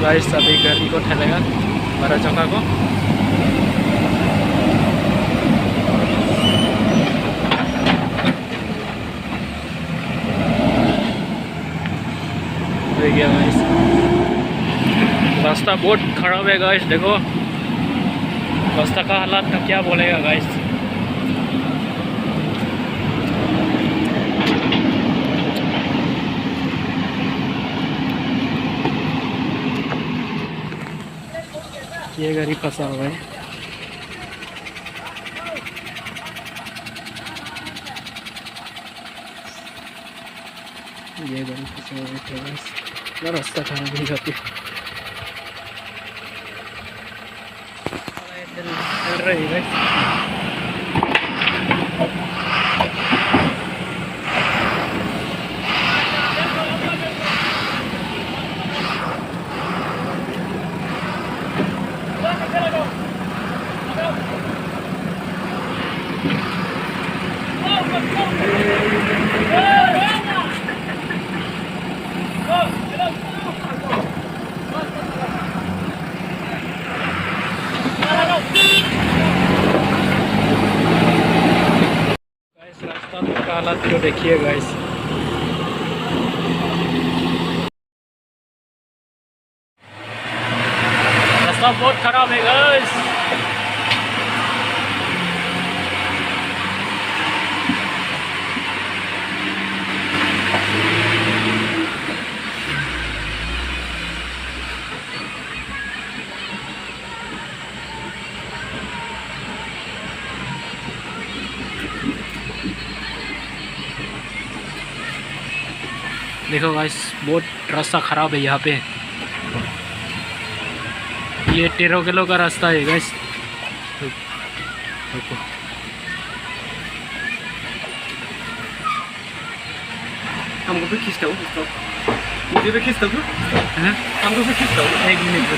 Guys अभी गाड़ी को ठेलेगा 12 चक्का को। देखिए गाइस रास्ता बहुत खराब है गाइस, देखो रास्ता का हालात का क्या बोलेगा गाइस। ये गाड़ी फंसा हुआ है। ये गाड़ी फंसा हुआ है गाइस, रास्ता खराब हो जाती है। चल रही है रास्ता का हालात जो देखिए गाइस। रास्ता बहुत खराब है गाइस। देखो गाइस बहुत रास्ता ख़राब है यहाँ पे। ये 13 किलो का रास्ता है गाइस। देखो हमको भी खींचता हूँ, मुझे भी खींचता हूँ, हमको भी खींचता हूँ। 1 मिनट।